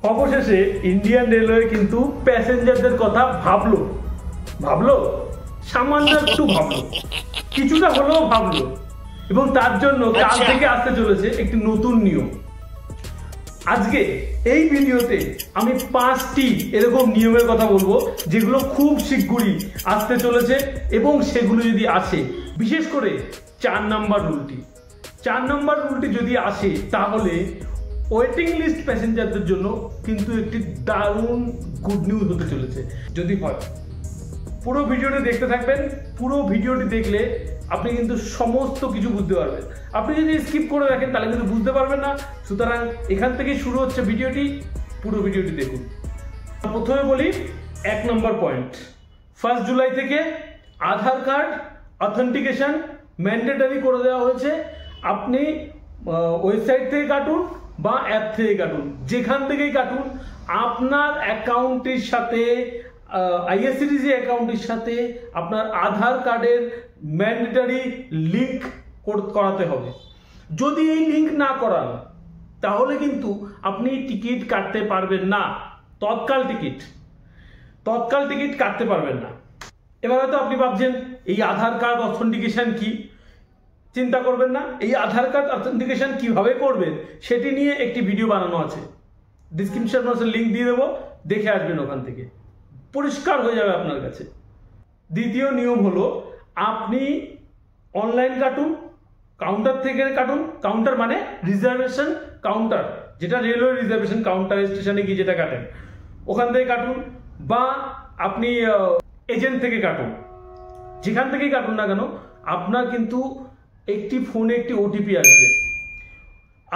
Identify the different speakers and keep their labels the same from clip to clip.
Speaker 1: অবশেষে Indian railway কিন্তু প্যাসেঞ্জারদের কথা ভাবলো সামান্য একটু ভাবলো, কিছুটা হলেও ভাবলো, এবং তার জন্য কাল থেকে আসতে চলেছে একটি নতুন নিয়ম। আজকে এই ভিডিওতে আমি 5টি এরকম নিয়মের কথা বলবো যেগুলো খুব শীঘ্রই আসতে চলেছে, এবং সেগুলো যদি আসে, বিশেষ করে 4 নম্বর রুলটি যদি আসে তাহলে ওয়েটিং লিস্ট প্যাসেঞ্জারদের জন্য কিন্তু একটি দারুণ গুড নিউজ হতে চলেছে। যদি হয় পুরো ভিডিওটি দেখতে থাকবেন। পুরো ভিডিওটি দেখলে আপনি কিন্তু সমস্ত কিছু বুঝতে পারবেন। আপনি যদি স্কিপ করে রাখেন তাহলে কিন্তু বুঝতে পারবেন না। সুতরাং এখান থেকেই শুরু হচ্ছে ভিডিওটি, পুরো ভিডিওটি দেখুন। প্রথমে বলি 1 নম্বর পয়েন্ট, 1 জুলাই থেকে আধার কার্ড অথেন্টিকেশন ম্যান্ডেটরি করে দেওয়া হয়েছে। আপনি ওয়েবসাইট থেকে কাটুন বা অ্যাপ থেকে কাটুন, যেখান থেকেই কাটুন, আপনার অ্যাকাউন্টের সাথে আইআরসিটিসি অ্যাকাউন্টের সাথে আপনার আধার কার্ডের ম্যান্ডেটরি লিঙ্ক করাতে হবে। যদি এই লিঙ্ক না করান তাহলে কিন্তু আপনি টিকিট কাটতে পারবেন না, তৎকাল টিকিট কাটতে পারবেন না। এবার হয়তো আপনি ভাবছেন এই আধার কার্ড অথেন্টিকেশন কি? চিন্তা করবেন না, এই আধার কার্ড অথেন্টিকেশন কিভাবে করবেন সেটি নিয়ে একটি ভিডিও বানানো আছে, ডিসক্রিপশন বক্সে লিঙ্ক দিয়ে দেবো, দেখে আসবেন, ওখান থেকে পরিষ্কার হয়ে যাবে আপনার কাছে। দ্বিতীয় নিয়ম হলো, আপনি অনলাইন কাটুন, কাউন্টার থেকে কাটুন। কাউন্টার মানে রিজার্ভেশন কাউন্টার, যেটা রেলওয়ে রিজার্ভেশন কাউন্টার, স্টেশনে গিয়ে যেটা কাটেন ওখান থেকে কাটুন, বা আপনি এজেন্ট থেকে কাটুন। যেখান থেকেই কাটুন না কেন, আপনার কিন্তু একটি ফোনে একটি ওটিপি আসবে।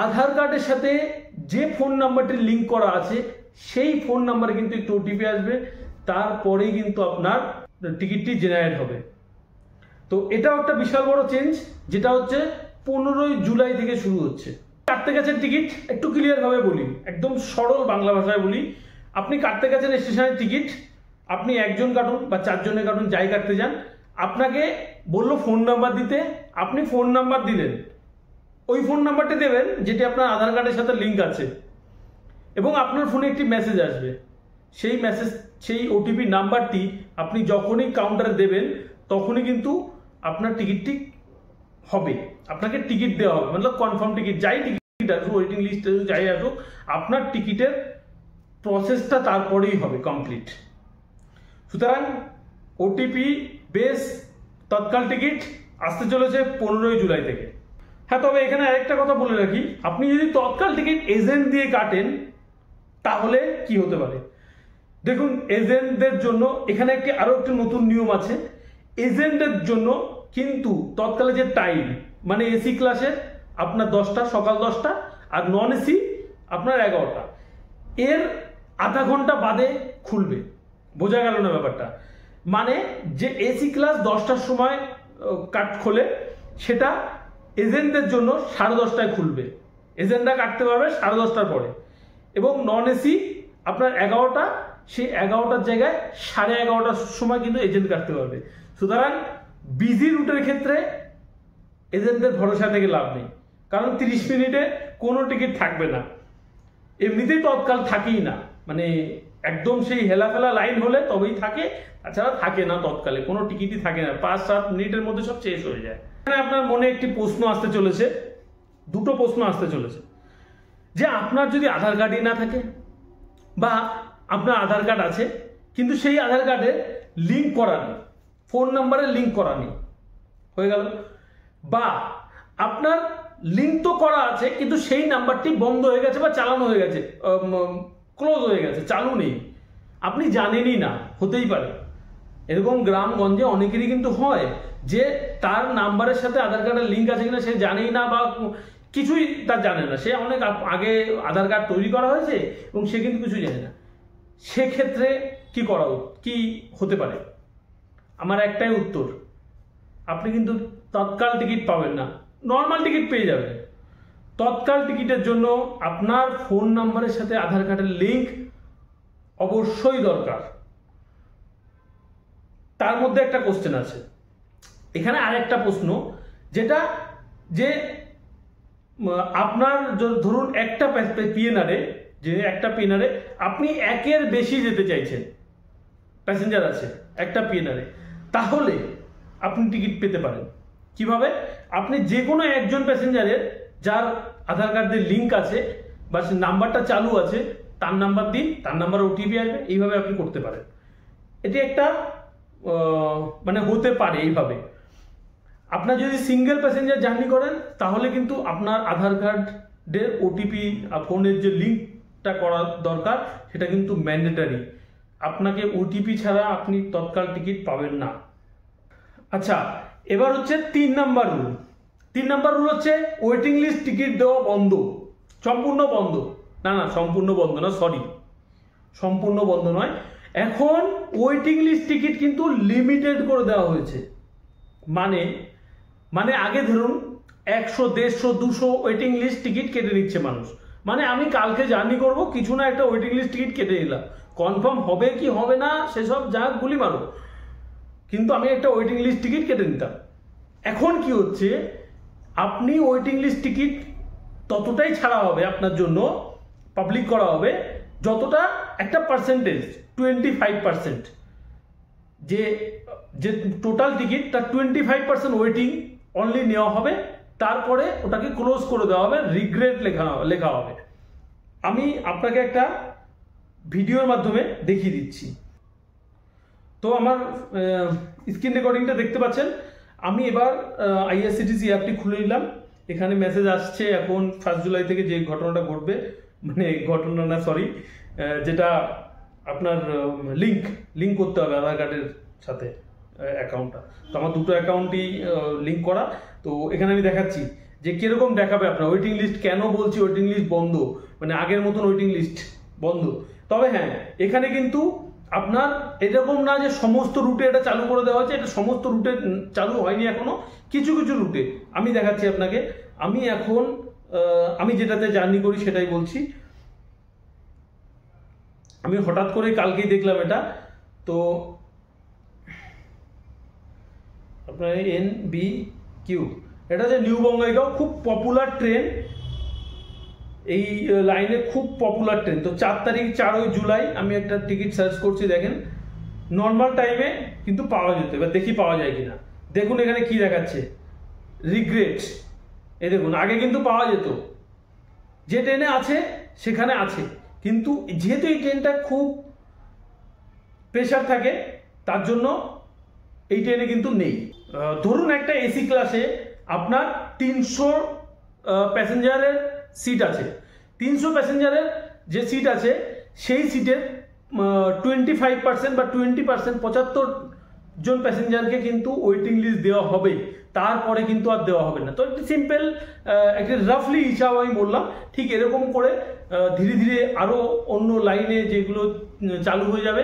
Speaker 1: আধার কার্ডের সাথে যে ফোন নাম্বারটি লিঙ্ক করা আছে সেই ফোন নাম্বারে কিন্তু একটু ওটিপি আসবে, তারপরেই কিন্তু আপনার টিকিটটি জেনারেট হবে। তো এটাও একটা বিশাল বড় চেঞ্জ, যেটা হচ্ছে 15 জুলাই থেকে শুরু হচ্ছে। কাটতে গেছেন টিকিট, একটু ক্লিয়ার ভাবে বলি, একদম সরল বাংলা ভাষায় বলি। আপনি কাটতে গেছেন স্টেশনের টিকিট, আপনি একজন কাটুন বা 4 জনে কাটুন, যাই কাটতে যান, আপনাকে বললো ফোন নাম্বার দিতে, আপনি ফোন নাম্বার দিলেন, ওই ফোন নাম্বারটি দেবেন যেটি আপনার আধার কার্ডের সাথে লিঙ্ক আছে, এবং আপনার ফোনে একটি মেসেজ আসবে। সেই ওটিপি নাম্বারটি আপনি যখনই কাউন্টারে দেবেন তখনই কিন্তু আপনার টিকিটটি হবে, আপনাকে টিকিট দেওয়া হবে, মানে কনফার্ম টিকিট, যাই টিকিট আসুক, ওয়েটিং লিস্টে যাই আসুক, আপনার টিকিটের প্রসেসটা তারপরেই হবে কমপ্লিট। সুতরাং ওটিপি বেস তৎকাল টিকিট আসতে চলেছে 15 জুলাই থেকে। হ্যাঁ, তবে এখানে আরেকটা কথা বলে রাখি, আপনি যদি তৎকাল টিকিট এজেন্ট দিয়ে কাটেন তাহলে কি হতে পারে। দেখুন, এজেন্টদের জন্য এখানে আরো একটি নতুন নিয়ম আছে। এজেন্টের জন্য কিন্তু তৎকালে যে টাইম, মানে এসি ক্লাসে আপনার 10টা, সকাল 10টা, আর নন এসি আপনার 11টা, এর আধা ঘন্টা বাদে খুলবে। বোঝা গেল না ব্যাপারটা? মানে যে এসি ক্লাস 10টার সময় কাট খোলে, সেটা এজেন্টদের জন্য 10:30টায় খুলবে, এজেন্টরা কাটতে পারবে 10:30টার পরে। এবং নন এসি আপনার 11টা, সেই 11টার জায়গায় 11:30টার সময় কিন্তু এজেন্ট কাটতে পারবে। সুতরাং বিজি রুটের ক্ষেত্রে এজেন্টদের ভরসা থেকে লাভ নেই, কারণ 30 মিনিটে কোনো টিকিট থাকবে না, এমনিতেই তৎকাল থাকেই না, মানে একদম সেই হেলাফেলা লাইন হলে তবেই থাকে, তাছাড়া থাকে না, তৎকালে কোনো টিকিটই থাকে না, 5-7 মিনিটের মধ্যে সব শেষ হয়ে যায়। এখানে আপনার মনে একটি প্রশ্ন আসতে চলেছে, দুটো প্রশ্ন আসতে চলেছে, যে আপনার যদি আধার কার্ডই না থাকে, বা আপনার আধার কার্ড আছে কিন্তু সেই আধার কার্ডে লিঙ্ক করা নেই, ফোন নাম্বারে লিঙ্ক করা নেই, হয়ে গেল, বা আপনার লিঙ্ক তো করা আছে কিন্তু সেই নাম্বারটি বন্ধ হয়ে গেছে বা চালানো হয়ে গেছে, ক্লোজ হয়ে গেছে, চালু নেই, আপনি জানেনই না, হতেই পারে এরকম গ্রামগঞ্জে অনেকেরই কিন্তু হয় যে তার নাম্বারের সাথে আধার কার্ডের লিঙ্ক আছে কিনা সে জানেই না, বা কিছুই তার জানে না, সে অনেক আগে আধার কার্ড তৈরি করা হয়েছে এবং সে কিন্তু কিছুই জানে না। সেক্ষেত্রে কি করা, কি হতে পারে? আমার একটাই উত্তর, আপনি কিন্তু তৎকাল টিকিট পাবেন না, নর্মাল টিকিট পেয়ে যাবেন। তৎকাল টিকিটের জন্য আপনার ফোন নাম্বারের সাথে আধার কার্ডের লিঙ্ক অবশ্যই দরকার। তার মধ্যে একটা কোশ্চেন আছে, এখানে আরেকটা প্রশ্ন, যেটা যে আপনার ধরুন একটা পিএনআরে যে একটা পিনারে আপনি একের বেশি যেতে চাইছেন, প্যাসেঞ্জার আছে একটা পিনারে, তাহলে আপনি টিকিট পেতে পারেন। কিভাবে? আপনি যে কোনো একজন প্যাসেঞ্জারের যার আধার কার্ডের লিঙ্ক আছে বা সে নাম্বারটা চালু আছে তার নাম্বার দিন, তার নাম্বার ওটিপি আসবে, এইভাবে আপনি করতে পারেন। এটি একটা মানে হতে পারে এইভাবে। আপনার যদি সিঙ্গেল প্যাসেঞ্জার জার্নি করেন তাহলে কিন্তু আপনার আধার কার্ডের ওটিপি ফোনের যে লিঙ্কটা করা দরকার সেটা কিন্তু ম্যান্ডেটারি। আপনাকে ওটিপি ছাড়া আপনি তৎকাল টিকিট পাবেন না। আচ্ছা, এবার হচ্ছে 3 নাম্বার রুল। 3 নাম্বার রুল হচ্ছে ওয়েটিং লিস্ট টিকিট দেওয়া বন্ধ, সম্পূর্ণ বন্ধ। না, সম্পূর্ণ বন্ধ না, সরি, সম্পূর্ণ বন্ধ নয়। এখন ওয়েটিং লিস্ট টিকিট কিন্তু লিমিটেড করে দেওয়া হয়েছে। মানে আগে ধরুন 100, 150, 200 ওয়েটিং লিস্ট টিকিট কেটে নিচ্ছে মানুষ। মানে আমি কালকে জার্নি করব, কিছু না একটা ওয়েটিং লিস্ট টিকিট কেটে নিলাম, কনফার্ম হবে কি হবে না সেসব যা গুলি মারো, কিন্তু আমি একটা ওয়েটিং লিস্ট টিকিট কেটে নিতাম। এখন কি হচ্ছে, আপনি ওয়েটিং লিস্ট টিকিট ততটাই ছাড়া হবে আপনার জন্য, পাবলিক করা হবে যতটা একটা পার্সেন্টেজ 25%, যে টোটাল টিকিট তার 25% ওয়েটিং অনলি নেওয়া হবে, তারপরে ওটাকে ক্লোজ করে দেওয়া হবে, রিগ্রেট লেখা হবে। আমি আপনাকে একটা ভিডিওর মাধ্যমে দেখিয়ে দিচ্ছি। তো আমার স্ক্রিন রেকর্ডিংটা দেখতে পাচ্ছেন। আমি এবার আইআরসিটিসি অ্যাপটি খুলে নিলাম। এখানে মেসেজ আসছে এখন 1 জুলাই থেকে যে ঘটনাটা ঘটবে, মানে ঘটনা না সরি, যেটা আপনার লিঙ্ক করতে হবে আধার কার্ডের সাথে অ্যাকাউন্টটা। তো আমার দুটো অ্যাকাউন্টই লিঙ্ক করা। তো এখানে আমি দেখাচ্ছি যে কিরকম দেখাবে আপনার ওয়েটিং লিস্ট। কেন বলছি ওয়েটিং লিস্ট বন্ধ, মানে আগের মতন ওয়েটিং লিস্ট বন্ধ। তবে হ্যাঁ, এখানে কিন্তু আপনার এরকম না যে সমস্ত রুটে এটা চালু করে দেওয়া হয়েছে, এটা সমস্ত রুটে চালু হয়নি এখনো, কিছু কিছু রুটে। আমি দেখাচ্ছি আপনাকে। আমি এখন আমি যেটাতে জার্নি করি সেটাই বলছি। আমি হঠাৎ করে কালকেই দেখলাম এটা। তো আপনার NBQ, এটা হচ্ছে নিউ বঙ্গাইগাঁও, খুব পপুলার ট্রেন, এই লাইনে খুব পপুলার ট্রেন। তো 4 তারিখ 4 জুলাই আমি একটা টিকিট সার্চ করছি, দেখেন নর্মাল টাইমে কিন্তু পাওয়া যেত। এবার দেখি পাওয়া যায় কিনা। দেখুন এখানে কি দেখাচ্ছে, রিগ্রেট। এই দেখুন, আগে কিন্তু পাওয়া যেত, যে ট্রেনে আছে সেখানে আছে, কিন্তু যেহেতু এই ট্রেনটা খুব প্রেশার থাকে তার জন্য এই ট্রেনে কিন্তু নেই। ধরুন একটা এসি ক্লাসে আপনার 300 প্যাসেঞ্জারের সিট আছে। 300 প্যাসেঞ্জারের যে সিট আছে সেই সিটের 25% বা 20%, 75 জন প্যাসেঞ্জারকে কিন্তু ওয়েটিং লিস্ট দেওয়া হবে, তারপরে কিন্তু আর দেওয়া হবে না। তো একটি সিম্পল একটা রাফলি হিসাব আমি বললাম। ঠিক এরকম করে ধীরে ধীরে আরও অন্য লাইনে যেগুলো চালু হয়ে যাবে,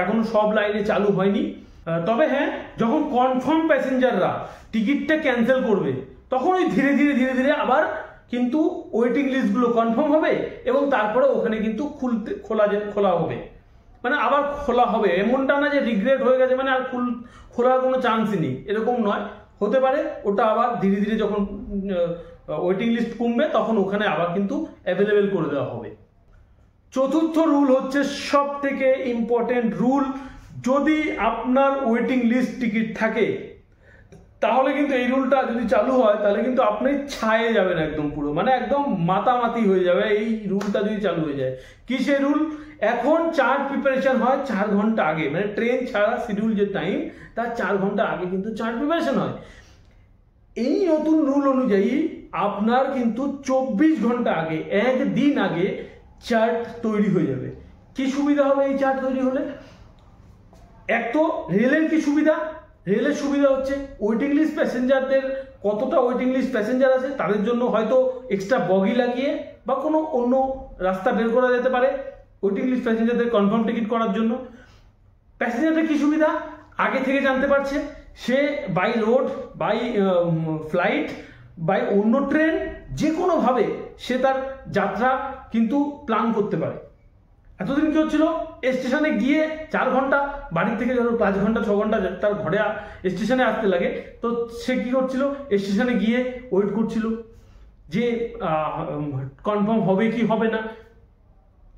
Speaker 1: এখনো সব লাইনে চালু হয়নি। তবে হ্যাঁ, যখন কনফার্ম প্যাসেঞ্জাররা টিকিটটা ক্যান্সেল করবে তখন ওই ধীরে ধীরে আবার কিন্তু ওয়েটিং লিস্টগুলো কনফার্ম হবে এবং তারপরে ওখানে কিন্তু খোলা হবে, মানে আবার খোলা হবে। এমনটা না যে রিগ্রেট হয়ে গেছে মানে আর খোলার কোনো চান্সই নেই, এরকম নয়। হতে পারে ওটা আবার ধীরে ধীরে যখন ওয়েটিং লিস্ট কমবে তখন ওখানে আবার কিন্তু অ্যাভেলেবেল করে দেওয়া হবে। চতুর্থ রুল হচ্ছে সব থেকে ইম্পর্টেন্ট রুল। যদি আপনার ওয়েটিং লিস্ট টিকিট থাকে তাহলে কিন্তু এই রুলটা যদি চালু হয় তাহলে কিন্তু আপনি ছায়ে যাবেন একদম, পুরো মানে একদম মাতামাতি হয়ে যাবে এই রুলটা যদি চালু হয়ে যায়। কি সেই রুল? এখন চার্ট প্রিপারেশন হয় 4 ঘন্টা আগে, মানে ট্রেন ছাড়া শিডিউল যে টাইম তার 4 ঘন্টা আগে কিন্তু চার্ট প্রিপারেশন হয়। এই নতুন রুল অনুযায়ী আপনার কিন্তু 24 ঘন্টা আগে, একদিন আগে চার্ট তৈরি হয়ে যাবে। কি সুবিধা হবে এই চার্ট তৈরি হলে? এক তো রেলের কি সুবিধা, রেলের সুবিধা হচ্ছে ওয়েটিং লিস্ট প্যাসেঞ্জারদের কতটা ওয়েটিং লিস্ট প্যাসেঞ্জার আছে তাদের জন্য হয়তো এক্সট্রা বগি লাগিয়ে বা কোনো অন্য রাস্তা বের করা যেতে পারে ওয়েটিং লিস্ট প্যাসেঞ্জারদের কনফার্ম টিকিট করার জন্য। প্যাসেঞ্জারদের কি সুবিধা, আগে থেকে জানতে পারছে, সে by road, by flight, by অন্য ট্রেন, যে কোনোভাবে সে তার যাত্রা কিন্তু প্ল্যান করতে পারে। এতদিন কি হচ্ছিল, স্টেশনে গিয়ে 4 ঘন্টা, বাড়ির থেকে ধরো 5 ঘন্টা 6 ঘন্টা তার ঘরে স্টেশনে আসতে লাগে, তো সে কি করছিল, স্টেশনে গিয়ে ওয়েট করছিল যে কনফার্ম হবে কি হবে না।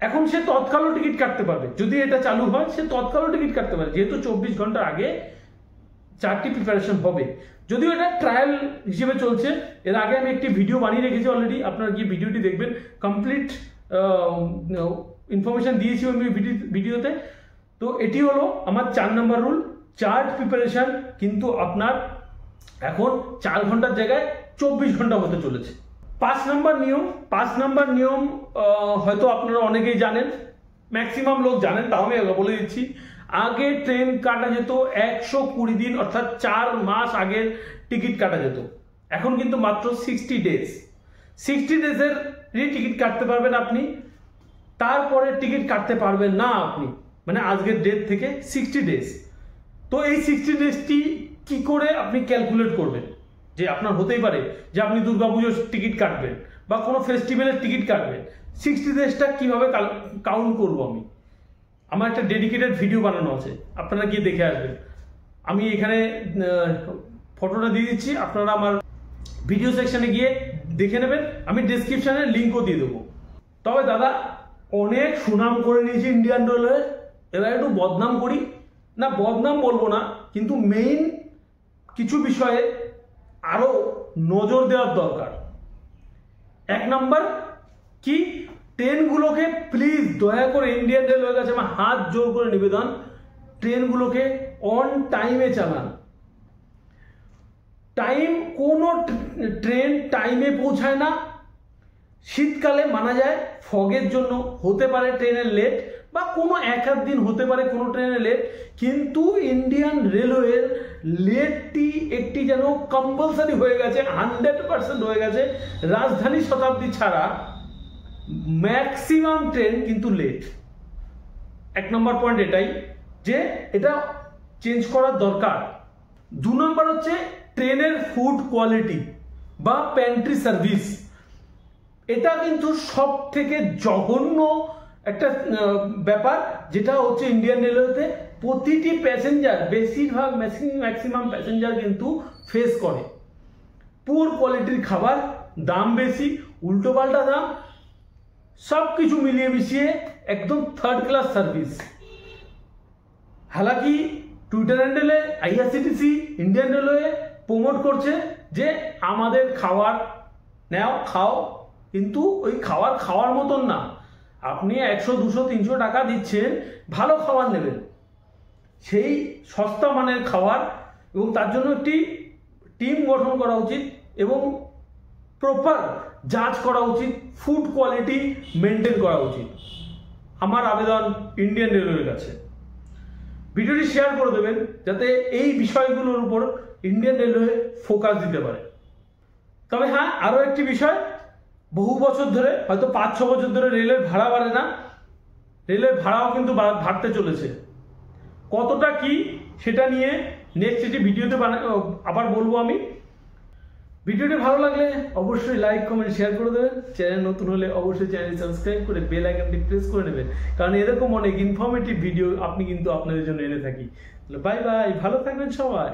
Speaker 1: এখন সে তৎকালও টিকিট কাটতে পারবে, যদি এটা চালু হয় সে তৎকালও টিকিট কাটতে পারে, যেহেতু 24 ঘন্টার আগে 4টি প্রিপারেশন হবে। যদিও এটা ট্রায়াল হিসেবে চলছে, এর আগে আমি একটি ভিডিও বানিয়ে রেখেছি অলরেডি, আপনারা গিয়ে ভিডিওটি দেখবেন, কমপ্লিট ইনফরমেশন দিয়েছি আমি ভিডিওতে। তো এটি হলো আমার 4 নম্বর রুল, চার্ট প্রিপারেশন কিন্তু আপনার এখন 4 ঘন্টার জায়গায় 24 ঘন্টা হতে চলেছে। 5 নম্বর নিয়ম হয়তো আপনারা অনেকেই জানেন, ম্যাক্সিমাম লোক জানেন, তাও আমি বলে দিচ্ছি। আগে ট্রেন কাটা যেত 120 দিন, অর্থাৎ 4 মাস আগের টিকিট কাটা যেত। এখন কিন্তু মাত্র 60 ডেজ, 60 ডেজের টিকিট কাটতে পারবেন আপনি, তারপরে টিকিট কাটতে পারবেন না আপনি, মানে আজকের ডেট থেকে 60 ডেজ। তো এই 60 ডেজটি কি করে আপনি ক্যালকুলেট করবেন, যে আপনার হতেই পারে যে আপনি দুর্গাপুজোর টিকিট কাটবেন বা কোনো ফেস্টিভ্যালের টিকিট কাটবেন, 60 ডেজটা কিভাবে কাউন্ট করব আমি, আমার একটা ডেডিকেটেড ভিডিও বানানো আছে, আপনারা গিয়ে দেখে আসবেন। আমি এখানে ফটোটা দিয়ে দিচ্ছি, আপনারা আমার ভিডিও সেকশনে গিয়ে দেখে নেবেন, আমি ডেসক্রিপশনে লিঙ্কও দিয়ে দেবো। তবে দাদা অনেক সুনাম করে নিয়েছি ইন্ডিয়ান রেলওয়ে, এবার একটু বদনাম করি না, বদনাম বলবো না, কিন্তু মেইন কিছু বিষয়ে আরো নজর দেওয়ার দরকার। 1 নম্বর কি, ট্রেনগুলোকে প্লিজ দয়া করে ইন্ডিয়ান রেলওয়ের কাছে আমার হাত জোর করে নিবেদন, ট্রেনগুলোকে অন টাইমে চালান। কোনো ট্রেন টাইমে পৌঁছায় না, শীতকালে মানা যায় ফগের জন্য হতে পারে ট্রেনের লেট, বা কোনো 1-8 দিন হতে পারে কোনো ট্রেনের লেট, কিন্তু ইন্ডিয়ান রেলওয়ের লেটটি একটি যেন কম্পালসারি হয়ে গেছে, 100% হয়ে গেছে। রাজধানী শতাব্দী ছাড়া ম্যাক্সিমাম ট্রেন কিন্তু লেট। 1 নম্বর পয়েন্ট এটাই, যে এটা চেঞ্জ করার দরকার। 2 নম্বর হচ্ছে ট্রেনের ফুড কোয়ালিটি বা প্যান্ট্রি সার্ভিস, এটা কিন্তু সব থেকে জঘন্য একটা ব্যাপার, যেটা হচ্ছে ইন্ডিয়ান রেলওয়েতে প্রতিটি প্যাসেঞ্জার, বেশিরভাগ ম্যাক্সিমাম প্যাসেঞ্জার কিন্তু ফেস করে। পুয়ার কোয়ালিটির খাবার, দাম বেশি, উল্টোপাল্টা দাম, সব কিছু মিলিয়ে মিশিয়ে একদম 3rd ক্লাস সার্ভিস। হালাকি টুইটার হ্যান্ডেলে আইআরসিটিসি ইন্ডিয়ান রেলওয়ে প্রমোট করছে যে আমাদের খাবার নাও খাও, কিন্তু ওই খাওয়ার মতন না। আপনি 100, 200, 300 টাকা দিচ্ছেন, ভালো খাবার নেবেন, সেই সস্তা মানের খাবার, এবং তার জন্য একটি টিম গঠন করা উচিত এবং প্রপার জাজ করা উচিত, ফুড কোয়ালিটি মেনটেন করা উচিত। আমার আবেদন ইন্ডিয়ান রেলওয়ের কাছে। ভিডিওটি শেয়ার করে দেবেন যাতে এই বিষয়গুলোর উপর ইন্ডিয়ান রেলওয়ে ফোকাস দিতে পারে। তবে হ্যাঁ, আরও একটি বিষয়, বহু বছর ধরে, হয়তো 5-6 বছর ধরে রেলের ভাড়া বাড়ে না, রেলের ভাড়াও কিন্তু বাড়তে চলেছে। কতটা কি সেটা নিয়ে নেক্সট একটি ভিডিওতে আবার বলবো আমি। ভিডিওটি ভালো লাগলে অবশ্যই লাইক, কমেন্ট, শেয়ার করে দেবেন। চ্যানেল নতুন হলে অবশ্যই চ্যানেল সাবস্ক্রাইব করে বেল আইকনটি প্রেস করে নেবেন, কারণ এরকম অনেক ইনফরমেটিভ ভিডিও আপনি কিন্তু আপনাদের জন্য এনে থাকি। বাই বাই, ভালো থাকবেন সবাই।